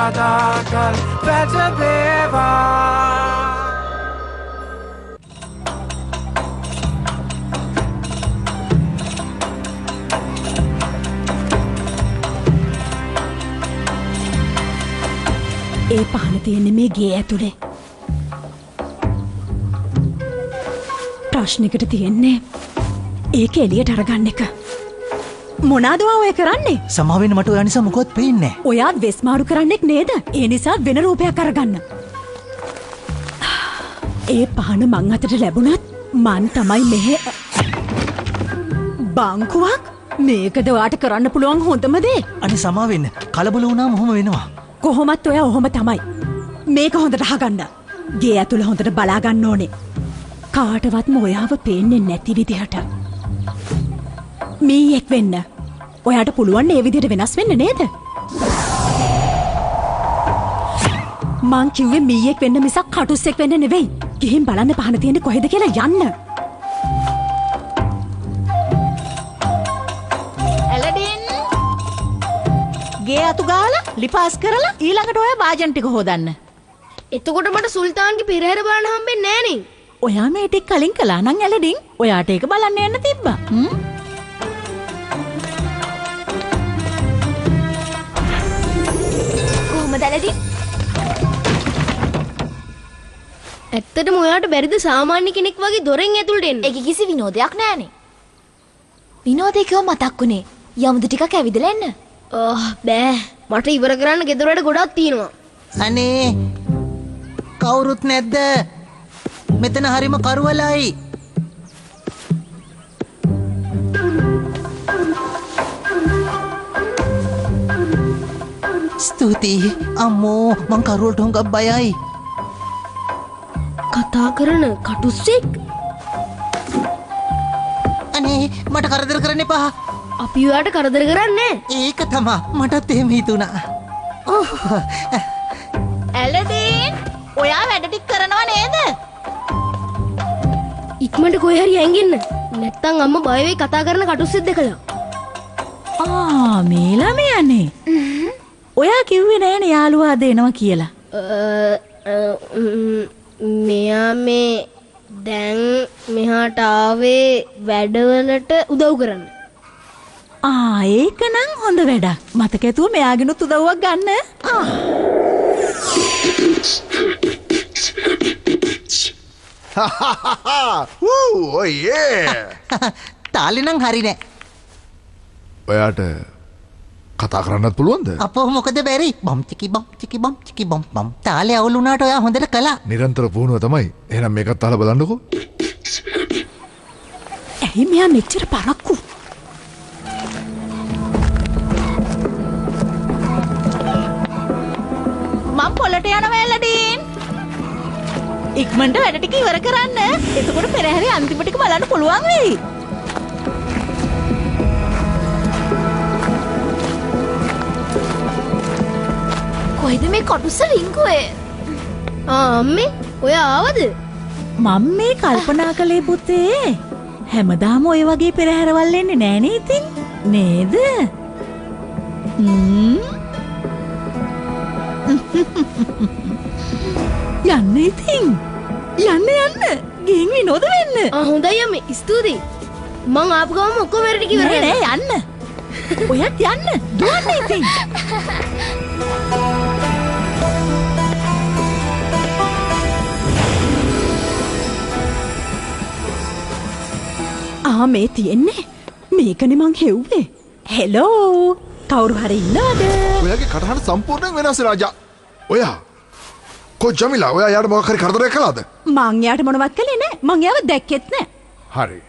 සදාකල් පැටබේවා ඒ පහන තියෙන්නේ මේ ගේ ඇතුලේ. ප්‍රශ්නිකට තියෙන්නේ ඒක එළියට අරගන්න එක. මොනවාද ඔය කරන්නේ? සමාවෙන්න මට ඔයා නිසා මොකවත් පේන්නේ නැහැ. ඔයාත් වෙස්මාරු කරන්නෙක් නේද? ඒ නිසා වෙන රූපයක් අරගන්න. ඒ පහන මං අතට ලැබුණත් මං තමයි මෙහෙ බංකුවක් මේකද ඔයාට කරන්න පුළුවන් හොඳම දේ. අනේ සමාවෙන්න. කලබල වුණාම ඔහොම වෙනවා. කොහොමත් ඔයා ඔහොම තමයි. මේක හොඳට අහගන්න. ගේ ඇතුළ හොඳට බලා ගන්න ඕනේ. කාටවත්ම ඔයාව පේන්නේ නැති විදිහට. මීයෙක් වෙන්න. ඔයාට පුළුවන් ඒ විදිහට වෙනස් වෙන්න නේද? මං කිව්වේ මීයෙක් වෙන්න මිසක් කටුස්සෙක් වෙන්න නෙවෙයි. ගිහින් බලන්න පහන තියෙන්නේ කොහෙද කියලා යන්න. ගේ අතු ගාලා ලිපාස් කරලා ඊළඟට ඔය වාජන් ටික හොදන්න. එතකොට මට සුල්තාන්ගේ පෙරහැර බලන්න හම්බෙන්නේ නෑනේ. ඔයා මේ ටික කලින් කළා නම් ඇලඩින් ඔයාට ඒක බලන්න යන්න තිබ්බා. කොහොමද ඇලඩින්? ඇත්තටම ඔයාට බැරිද සාමාන්‍ය කෙනෙක් වගේ දොරෙන් ඇතුළට එන්න? ඒක කිසි විනෝදයක් නෑනේ. විනෝදේ කිව්ව මතක් වුණේ. යමුද ටිකක් ඇවිදලා එන්න. බෑ මට ඉවර කරන්න ගෙදර වැඩ ගොඩක් තියෙනවා. අනේ කවුරුත් නැද්ද? මෙතන හරිම කරවලයි. ස්තුතියි අම්මෝ මං කරුවලට හුඟක් බයයි. කතා කරන කටුස්සෙක්? අනේ මට කරදර කරන්න එපා. අපි ඔයාට කරදර කරන්නේ ඒක තමා මටත් එහෙම හිතුණා. ඇලඩින් ඔයා වැඩ ටික කරනවා නේද? ඉක්මනට කොහේ හරි ඇඟෙන්න. නැත්තම් අම්මා බය වෙයි කතා කරන කටුස්සෙක් දැකලා. මේ ළමයානේ. ඔයා කිව්වේ නෑනේ යාළුවා දෙනවා කියලා. මෙයා මේ දැන් මෙහාට ආවේ වැඩවලට උදව් කරන්න. ඒක නම් හොඳ වැඩක්. මතක ඇතුව මෙයාගෙනුත් උදව්වක් ගන්න. තාලේ නම් හරි නෑ. ඔයාට කතා කරන්නත් පුළුවන්ද? අපෝ මොකද බැරි? බම් චිකි බම් චිකි බම් චිකි බම් බම්. තාලේ අවුල් වුණාට ඔයා හොඳට කළා. නිරන්තර පුහුණුව තමයි. එහෙනම් මේකත් අහලා බලන්නකෝ. ඇයි මෙයා මෙච්චර පරක්කු? මම පොළට යනවා ඇලඩින්. ඉක්මනට වැඩ ටික ඉවර කරන්න. එතකොට පෙරහැරේ අන්තිම ටික බලන්න පුළුවන් වෙයි. කොහෙද මේ කටුස්ස රිංගුවේ? අම්මේ ඔය ආවද? මම මේ කල්පනා කළේ පුතේ. හැමදාම ඔය වගේ පෙරහැරවල් එන්නේ නෑනේ ඉතින්. නේද? යන්න ඉතින්. යන්න. ගෙන් විනෝද වෙන්න. හොඳයි අම්මේ ස්තුතියි. මං ආපු ගමන් ඔක්කොම වැඩ ටික ඉවර නෑ යන්න. ඔයත් යන්න. දුවන්න ඉතින්. මේ තියෙන්නේ මේකනේ මං හෙව්වේ. හෙලෝ කවුරු හරි ඉන්නවද? ඔයාගේ කටහඬ සම්පූර්ණයෙන් වෙනස් රාජා. ඔයා කො ජමිලා ඔයා යාට මොකක් හරි කරදරයක් කළාද? මං යාට මොනවත් කළේ නෑ. මං යාව දැක්කෙත් නෑ. හරි.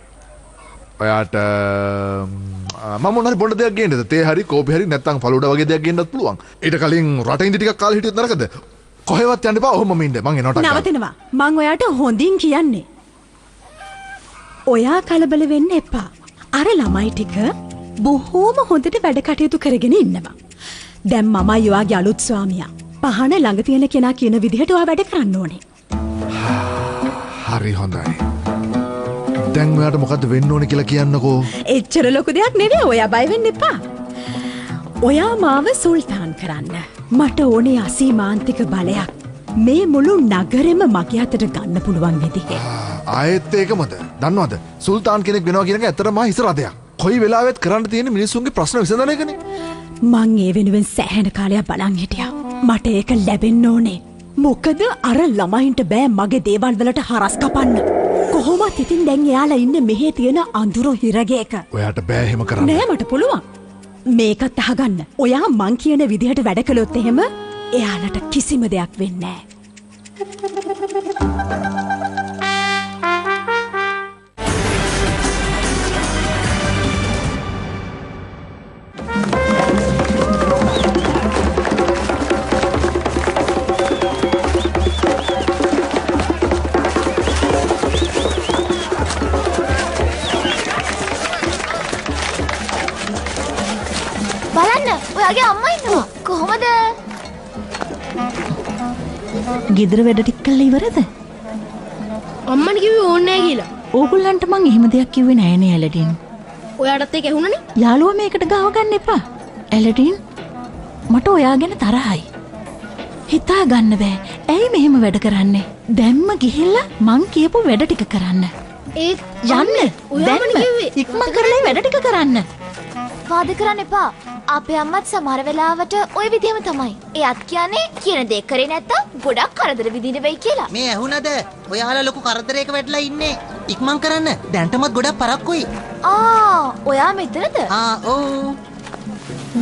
ඔයාට මම මොනවාරි බොන්න දෙයක් ගේන්නද? තේ හරි කෝපි හරි නැත්නම් ෆලුඩා වගේ දෙයක් ගේන්නත් පුළුවන්. ඊට කලින් රට ඉඳි ටිකක් කාලා හිටියොත් නරකද? කොහෙවත් යන්න එපා. ඔහොමම ඉන්න. මං එනවට නවතිනවා. මං ඔයාට හොඳින් කියන්නේ. ඔයා කලබල වෙන්න එපා. අර ළමයි ටික බොහෝම හොඳට වැඩ කටයුතු කරගෙන ඉන්නවා. දැන් මමයි ඔයාගේ අලුත් ස්වාමියා. පහන ළඟ තියෙන කෙනා කියන විදිහට ඔයා වැඩ කරන්න ඕනේ. හරි හොඳයි. දැන් ඔයාට මොකද්ද වෙන්න ඕනේ කියලා කියන්නකෝ. එච්චර ලොකු දෙයක් නෙවෙයි. ඔයා බය වෙන්න එපා. ඔයා මාව සුල්තාන් කරන්න. මට ඕනේ අසීමාන්තික බලයක් මේ මුළු නගරෙම මගේ අතට ගන්න පුළුවන් විදිහේ. ආයෙත් ඒකමද? දන්නවද? සුල්තාන් කෙනෙක් වෙනවා කියන එක ඇත්තටම හිස රදයක්. කොයි වෙලාවෙත් කරන්න තියෙන මිනිස්සුන්ගේ ප්‍රශ්න විසඳන එකනේ. මං ඒ වෙනුවෙන් සෑහෙන කාලයක් බලන් හිටියා. මට ඒක ලැබෙන්න ඕනේ. මොකද අර ළමයින්ට බෑ මගේ දේවල් වලට හරස් කපන්න. කොහොමත් ඉතින් දැන් එයාලා ඉන්නේ මෙහි තියෙන අඳුරු හිරගේක. ඔයාට බෑ එහෙම කරන්න. නෑ මට පුළුවන්. මේකත් අහගන්න. ඔයා මං කියන විදිහට වැඩ කළොත් එහෙම එයාලට කිසිම දෙයක් වෙන්නේ නෑ. බලන්න ඔයාගේ අම්මා ඉන්නවා. කොහොමද? ගෙදර වැඩ ටික කළා ඉවරද? අම්මට කිව්වේ ඕනේ නැහැ කියලා. ඕගොල්ලන්ට මං එහෙම දෙයක් කිව්වේ නෑනේ ඇලඩින්. ඔයාටත් ඒක ඇහුණනේ. යාළුවා මේකට ගාව ගන්න එපා. ඇලඩින් මට ඔයා ගැන තරහයි. හිතා ගන්න බෑ. ඇයි මෙහෙම වැඩ කරන්නේ? දැම්ම ගිහිල්ලා මං කියපු වැඩ ටික කරන්න. ඒත් යන්න. ඔයාමනේ කිව්වේ. ඉක්මන් කරලා වැඩ ටික කරන්න. වාද කරන්න එපා. අපේ අම්මත් සමහර වෙලාවට ওই විදිහම තමයි. එයාත් කියන්නේ කියන දේ කරේ නැත්තම් ගොඩක් කරදර විඳින්න වෙයි කියලා. මේ ඇහුණද? ඔයාලා ලොකු කරදරයක වැටලා ඉන්නේ. ඉක්මන් කරන්න. දැන්ටමත් ගොඩක් පරක්කුයි. ඔයා මෙතනද? ඔව්.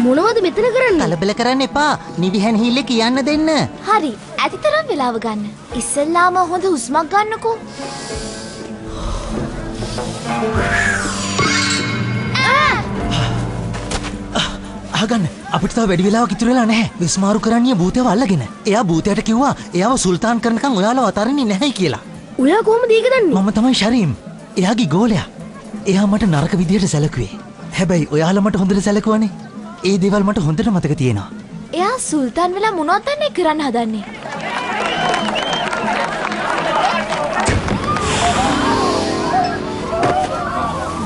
මොනවද මෙතන කරන්නේ? කලබල කරන්න එපා. නිවිහැන් හිල්ලේ කියන්න දෙන්න. හරි. ඇතිතරම් වෙලාව ගන්න. ඉස්සෙල්ලාම හොඳ හුස්මක් ගන්නකෝ. අහගන්න. අපිට තව වැඩි වෙලාවක් ඉතුරු වෙලා නැහැ. විස්මාරු කරන්නේ භූතයව අල්ලගෙන. එයා භූතයට කිව්වා එයාව සුල්තාන් කරනකම් ඔයාලව අතාරින්නේ නැහැයි කියලා. ඔයා කොහොමද ඒක දන්නේ? මම තමයි ශරීම්. එයාගේ ගෝලයා. එයා මට නරක විදියට සැලකුවේ. හැබැයි ඔයාලා මට හොඳට සැලකුවානේ. ඒ දේවල් මට හොඳට මතක තියෙනවා. එයා සුල්තාන් වෙලා මොනවද දන්නේ කරන්න හදන්නේ?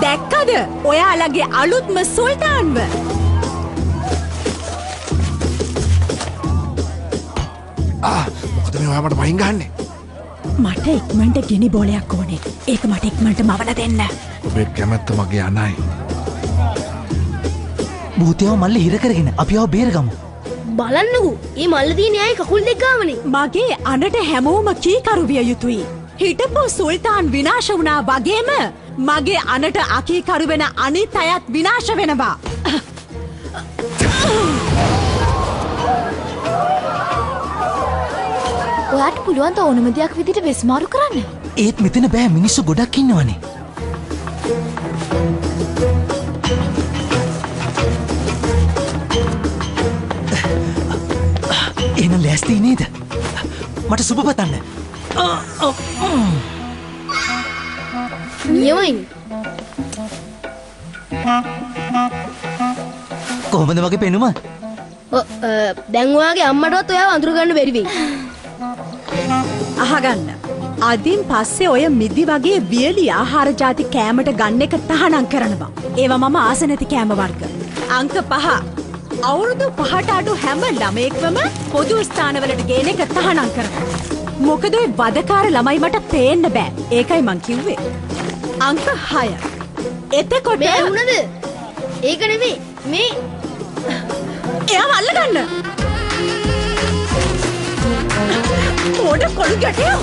දැක්කද? ඔයාලගේ අලුත්ම සුල්තාන්ව. මොකද මේ ඔයා මට වයින් ගහන්නේ? මට ඉක්මනට ගිනි බෝලයක් ඕනේ. ඒක මට ඉක්මනට මවලා දෙන්න. ඔබේ කැමැත්ත මගේ අනයි. භූතයව මල්ලේ හිර කරගෙන අපි ආව බේරගමු. බලන්නකෝ. මේ මල්ල තියෙන අය කකුල් දෙක ගාවනේ. මගේ අනට හැමෝම කීකරු විය යුතුයි. හිටපු සුල්තාන් විනාශ වුණා වගේම මගේ අනට අකීකරු වෙන අනිත් අයත් විනාශ වෙනවා. ඔයාට පුළුවන් ද ඕනම දෙයක් විදිහට වෙස්මාරු කරන්න? ඒත් මෙතන බෑ මිනිස්සු ගොඩක් ඉන්නවනේ. එහෙනම් ලෑස්ති නේද? මට සුබ පතන්න. නියමයි. කොහොමද මගේ පෙනුම? දැන් ඔයාගේ අම්මටවත් ඔයාව අඳුර ගන්න බැරි වෙයි. අහගන්න. අදින් පස්සේ ඔය මිදි වගේ වියලි ආහාර ಜಾති කෑමට ගන්න එක තහනම් කරනවා. ඒවා මම ආස නැති කෑම වර්ග. අංක 5. අවුරුදු 5ට අඩු හැම ළමයෙක්වම පොදු ස්ථානවලට ගේන එක තහනම් කරනවා. මොකද ඔය වදකාර ළමයි මට පේන්න බෑ. ඒකයි මං කිව්වේ. අංක 6. එතකොට මේ වුණද? ඒක නෙමෙයි. මේ එයාව අල්ලගන්න. මොඩ කොළු ගැටියෝ.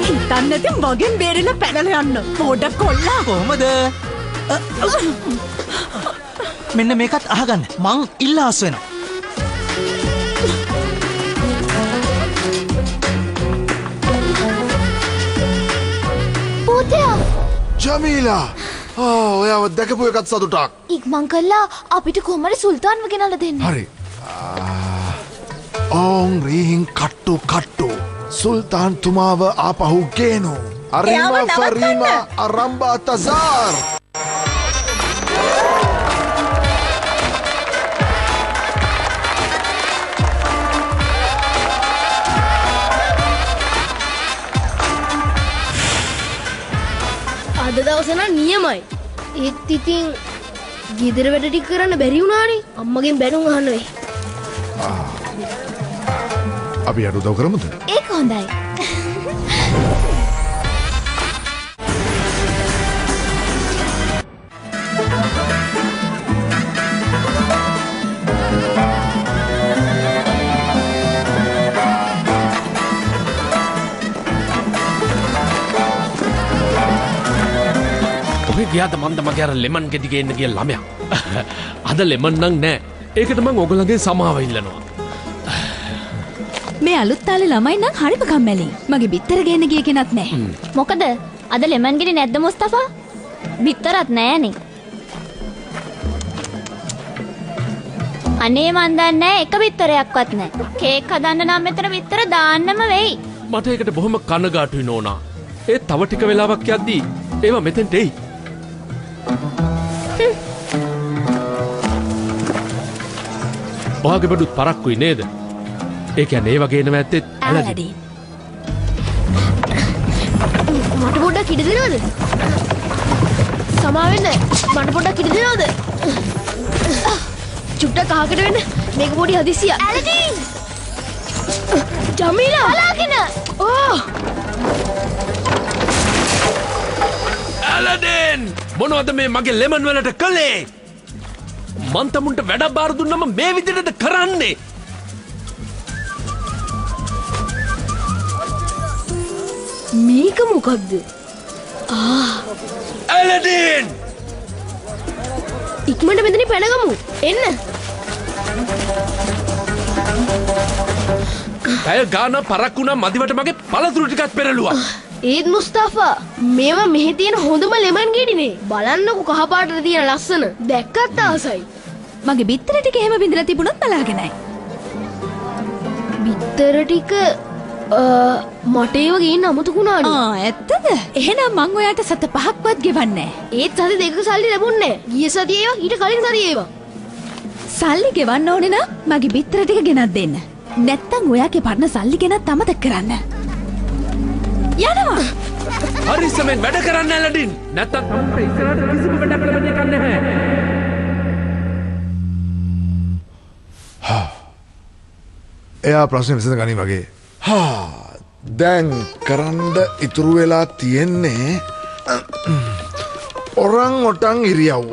හිතන්න නැති මගෙන් බේරෙලා පැනලා යන්න. මොඩ කොල්ලා. කොහොමද? මෙන්න මේකත් අහගන්න. මං ඉල්ලාස් වෙනවා. පුතයා ජමීලා. ඔයාව දැකපු එකත් සතුටක්. ඉක්මන් කළා අපිට කොහමද සුල්තාන්ව ගෙනල්ලා දෙන්න. හරි. ඕන් රීහින් කට්ටු සුල්තාන් තුමාව ආපහු ගේනු. අරිමා ෆරීමා අරම්බා තසාර්. අද දවස නම් නියමයි. ඒත් ඉතින් ගෙදර වැඩ ටික කරන්න බැරි වුණානේ. අම්මගෙන් බැනුම් අහන්න වෙයි. අපි යට උදව් කරමුද? ඒක හොඳයි. ගියාද මන්ද මගේ අර ලෙමන් ගෙඩි ගේන්න ගිය ළමයා. අද ලෙමන් නම් නෑ. ඒකට මං ඔයගොල්ලන්ගේ සමාව ඉල්ලනවා. මේ අලුත් තාලේ ළමයි නම් හරිම කම්මැලි. මගේ බිත්තර ගේන්න ගිය කෙනත් නෑ. මොකද අද ලෙමන් ගෙඩි නැද්ද මුස්තෆා? බිත්තරත් නෑනේ. අනේ මන් දන්නේ එක බිත්තරයක්වත් නෑ. කේක් හදන්න නම් මෙතන බිත්තර දාන්නම වෙයි. මට ඒකට බොහොම කනගාටුයි නෝනා. ඒ තව ටික වෙලාවක් යද්දී ඒවා මෙතෙන්ට එයි. ඔයාගේ බඩුත් පරක්කුයි නේද? ඒ කියන්නේ ඒ වගේ නම ඇත්තෙත් ඇලඩින්. මට පොඩ්ඩක් ඉඩ දෙනවද? සමාවෙන්න. මට පොඩ්ඩක් ඉඩ දෙනවද? චුට්ටක් අහකට වෙන්න. මේක පොඩි හදිසියක්. ඇලඩින්! ජමීලා බලාගෙන. ඕ! ඇලඩින්! මොනවද මේ මගේ ලෙමන් වලට කළේ? මන් තමුන්ට වැඩක් බාර දුන්නම මේ විදිහටද කරන්නේ? මේක මොකක්ද? ඇලඩින්! ඉක්මනට මෙතනින් පැනගමු. එන්න. ඇය ගාන පරක්කුණා මදිවට මගේ පළතුරු ටිකක් පෙරළුවා. ඒත් මුස්තාෆා මේවා මෙහි තියෙන හොඳම ලෙමන් ගෙඩිනේ. බලන්නකො කහ පාටට තියෙන ලස්සන. දැක්කත් ආසයි. මගේ බිත්තර ටික එහෙම බිඳලා තිබුණොත් බලාගෙනයි. බිත්තර ටික මට ඒව ගේන්න අමතකුණානේ. ඇත්තද? එහෙනම් මං ඔයාට සත 5ක්වත් ගෙවන්නේ නෑ. ඒත් සති දෙකක සල්ලි ලැබුණේ නෑ. ගිය සතියේ ඒවා ඊට කලින් සතියේ ඒවා. සල්ලි ගෙවන්න ඕනේ නම් මගේ බිත්තර ටික ගෙනත් දෙන්න. නැත්තම් ඔයාගේ පරණ සල්ලි ගෙනත් අමතක කරන්න. යනවා. හරිස්සමෙන් වැඩ කරන්න ඇලඩින්. නැත්තම් තමුන්ට ඉස්සරහට කිසිම වැඩක් ලැබෙන්න එකක් නැහැ. එයා ප්‍රශ්න විසඳ ගනි වගේ. දැන් කරන්න ඉතුරු වෙලා තියෙන්නේ ඔරං ඔටන් ඉරියව්ව.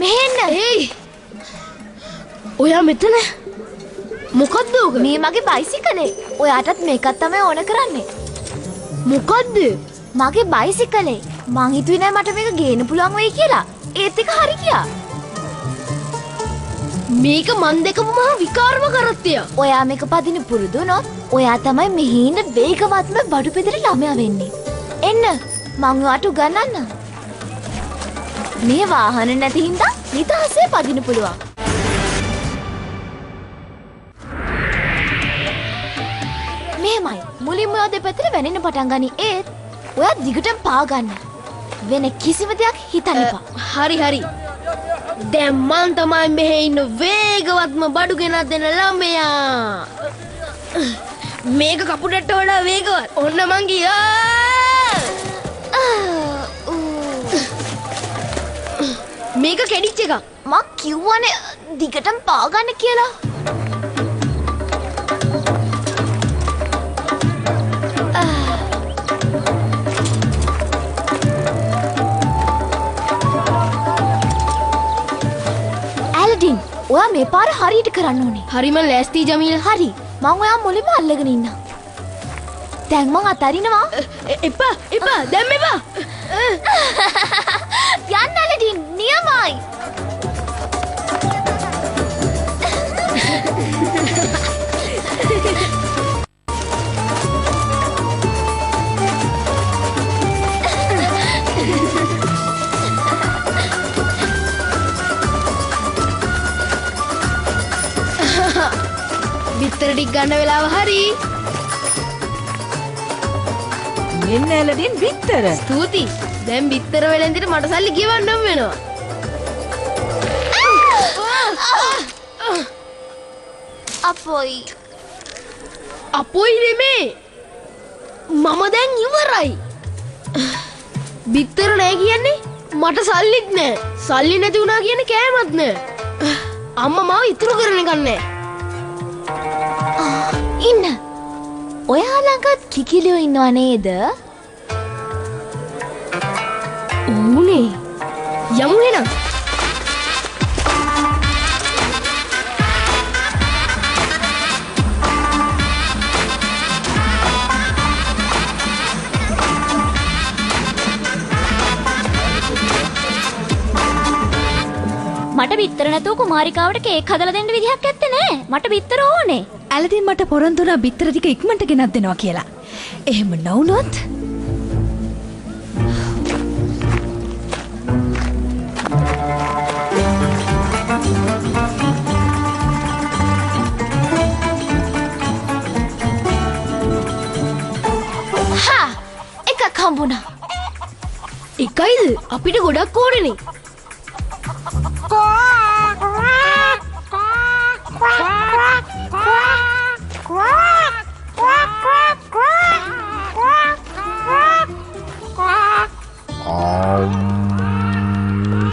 මෙහෙන්න. ඒයි. ඔයා මෙතන මොකද්ද ඔක? මේ මගේ බයිසිකලේ. ඔයාටත් මේකත් තමයි ඕන කරන්නේ. මොකද්ද? මගේ බයිසිකලේ. මං හිතුවේ නෑ මට මේක ගේන්න පුළුවන් වෙයි කියලා. ඒත් එක හරි ගියා. මේක මන් දෙකම මහා විකාරම කරත්තය. ඔයා මේක පදින පුරුදු වුණොත් ඔයා තමයි මෙහි ඉන්න වේගවත්ම බඩු පෙදර ළමයා වෙන්නේ. එන්න මං ඔයාට උගන්වන්නම්. මේ වාහන නැති හින්දා නිදහසේ පදින්න පුළුවන්. මෙහෙමයි. මුලින්ම ඔයා දෙපැත්තට වැනෙන්න පටන් ගනි. ඒත් ඔයා දිගටම පා ගන්න. වෙන කිසිම දෙයක් හිතන්න එපා. හරි හරි. දැන් මන් තමයි මෙහෙ ඉන්න වේගවත්ම බඩු ගෙනත් දෙන ළමයා. මේක කපුටට වඩා වේගවත්. ඔන්න මං ගියා. මේක කැඩිච්ච එකක්. මං කිව්වනේ දිගටම පා ගන්න කියලා. ඇලඩින්, ඔයා මේ පාර හරියට කරන්න ඕනේ. හරිම ලෑස්ති ජමීල. හරි. මං ඔයා මුලින්ම අල්ලගෙන ඉන්නම්. දැන් මං අතරිනවා. එපා එපා දැන් එපා. යන්න ඇලඩින්, නියමයි. බිත්තර ටික ගන්න වෙලාව හරි. මෙන්න ඇලඩින් බිත්තර. ස්තුති. දැන් බිත්තර වෙලෙන්දිට මට සල්ලි ගෙවන්නම් වෙනවා. අපොයි. අපොයි නෙමේ. මම දැන් ඉවරයි. බිත්තර නෑ කියන්නේ මට සල්ලිත් නෑ. සල්ලි නැති වුණා කියන්නේ කෑමත් නෑ. අම්මා මාව ඉතුරු කරන්න ගන්නෑ. ඉන්න. ඔයා ළඟත් කිකිලියෝ ඉන්නව නේද? ඕනේ. යමු එනම්. මට බිත්තර නැතුව කුමාරිකාවට කේක් හදලා දෙන්න විදිහක් නැත්තේ නෑ. මට බිත්තර ඕනේ. ඇලදින් මට පොරොන්දු වුණා බිත්තර ටික ඉක්මනට ගෙනත් දෙනවා කියලා. එහෙම නොවුනොත් හා එකක් හම්බුණා. එකයිද අපිට ගොඩක් ඕනේනේ.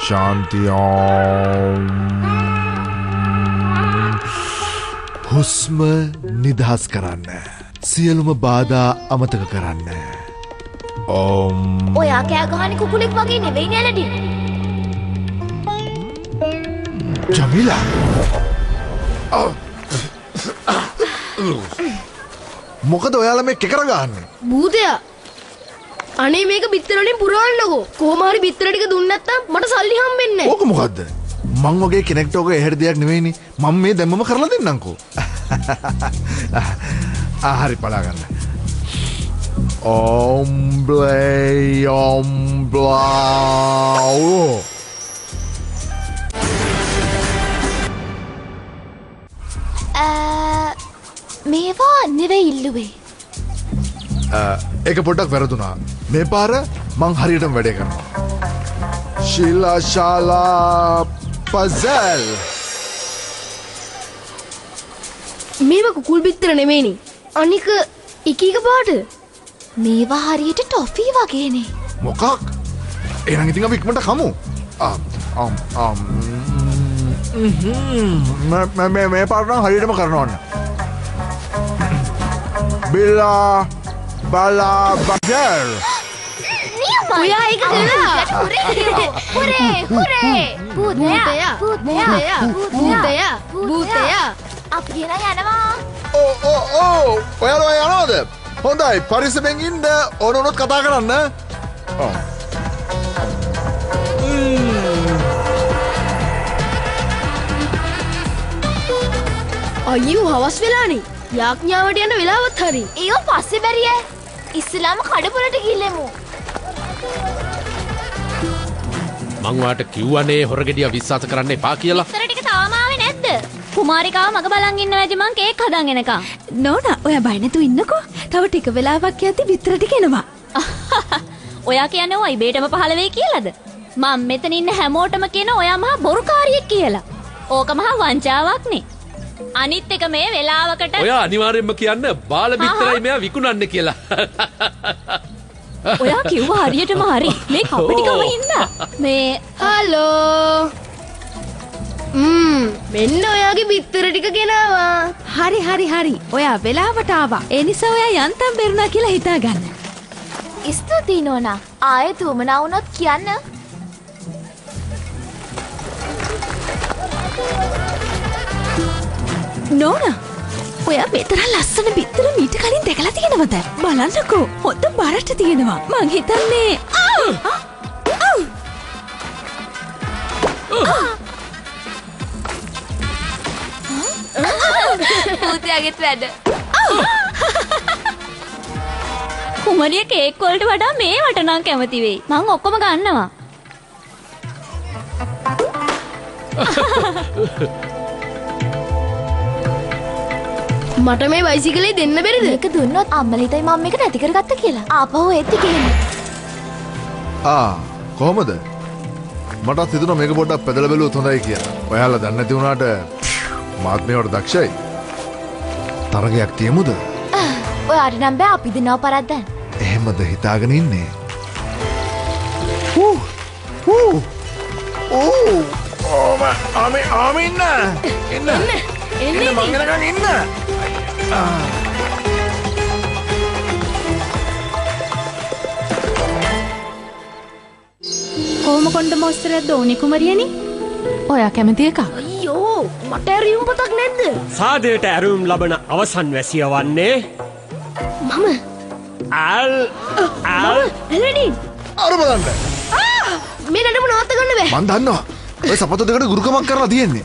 ශාන්ති හුස්ම නිදහස් කරන්න. සියලුම බාධා අමතක කරන්න. ඔයා කෑ ගහන්නේ කුකුලෙක් වගේ නෙවෙයි නේලඩි. ජමිලා මොකද ඔයාලා මේ කෙකර ගහන්නේ? භූතයා. අනේ මේක බිත්තර වලින් පුරවන්නකෝ. කොහොම හරි බිත්තර ටික දුන්නේ නැත්තම් මට සල්ලි හම්බෙන්නේ නැහැ. ඕක මොකද්ද? මං වගේ කෙනෙක්ට ඕක එහෙට දෙයක් නෙවෙයිනේ. මම මේ දැම්මම කරලා දෙන්නම්කෝ. හරි බලා ගන්න. ඔම්බ්ලේ මේවා නෙවෙයි ඉල්ලුවේ. ඒක පොඩ්ඩක් වැරදුනා. මේ පාර මං හරියටම වැඩේ කරනවා. ශීලා ශාලා පසල්. මේව කුකුල් බිත්තර නෙමෙයිනේ. අනික එක පාට. මේවා හරියට ටොෆී වගේනේ. මොකක්? එහෙනම් ඉතින් අපි ඉක්මනට කමු. මේ පාර නම් හරියටම කරනවා ඕන. බිලා බලා බගර්. ඔයා ඒක කළා. හුරේ. භූතයා. අපි ගෙන යනවා. ඔයාලා යනවද? හොඳයි පරිස්සමෙන් ඉන්න. ඕනොනොත් කතා කරන්න. අයියෝ හවස් වෙලානේ. යාඥාවට යන වෙලාවත් හරි. ඒව පස්සේ බැරිය. ඉස්ලාම කඩපොලට ගිහිල්ලෙමු. මං වාට කිව්වනේ හොරගෙඩිය විශ්වාස කරන්න එපා කියලා. ඉතර ටික තාම ආවේ නැද්ද? කුමාරිකාව මග බලන් ඉන්න වැඩි මං කේක් හදන් එනකම්. නෝනා ඔයා බය නැතුව ඉන්නකෝ. තව ටික වෙලාවක් යද්දි බිත්තර ටික එනවා. ඔයා කියන්නේ ඔය ඉබේටම පහළ වෙයි කියලාද? මම මෙතන ඉන්න හැමෝටම කියන ඔයා මහා බොරුකාරියෙක් කියලා. ඕක මහා වංචාවක් නේ. අනිත් එක මේ වෙලාවකට ඔයා අනිවාර්යෙන්ම කියන්න බාල බිත්තරයි මෙයා විකුණන්නේ කියලා. ඔයා කිව්වා හරියටම හරි. මේ කපටිකම හින්දා. මේ හලෝ. මෙන්න ඔයාගේ බිත්තර ටික ගෙනාවා. හරි. ඔයා වෙලාවට ආවා. ඒ නිසා ඔයා යන්තම් බෙරුණා කියලා හිතාගන්න. ස්තුතියි නෝනා. ආයෙත් උමනා වුණොත් කියන්න. නෝනා ඔයා මෙතරම් ලස්සන බිත්තර මීට කලින් දැකලා තියෙනවද? බලන්නකෝ හොඳ බරට තියෙනවා. මං හිතන්නේ පුතියගෙත් වැඩ. කුමරිය කේක් වලට වඩා මේවට නම් කැමති වෙයි. මං ඔක්කොම ගන්නවා. මට මේ බයිසිකලේ දෙන්න බැරිද? මේක දුන්නොත් අම්මලා හිතයි මම මේක නැති කරගත්ත කියලා. ආපහු එද්දි කියන්නේ. කොහොමද? මටත් හිතුණා මේක පොඩ්ඩක් පැදලා බැලුවොත් හොඳයි කියලා. ඔයාලා දන්නේ නැති වුණාට මාත් මේවට දක්ෂයි. තරගයක් තියමුද? ඔයාට නම් බෑ අපි දෙනව පරද්දන්න. එහෙමද හිතාගෙන ඉන්නේ. ආම ඉන්න ඉන්න මංගලකන් ඉන්න. කොහොම කොණ්ඩ මොස්තරයක් දෝනි කුමරියනි? ඔයා කැමති එක? අයියෝ මට ඇරියුම් පතක් නැද්ද? සාදයට ඇරුම් ලබන අවසන් වැසිය වන්නේ මම එලඩින් අර බලන්න. මේ නඩම නවත්ත ගන්න බෑ. මන් දන්නවා. ඔය සපත්තු දෙකට ගුරුකමක් කරලා තියෙන්නේ.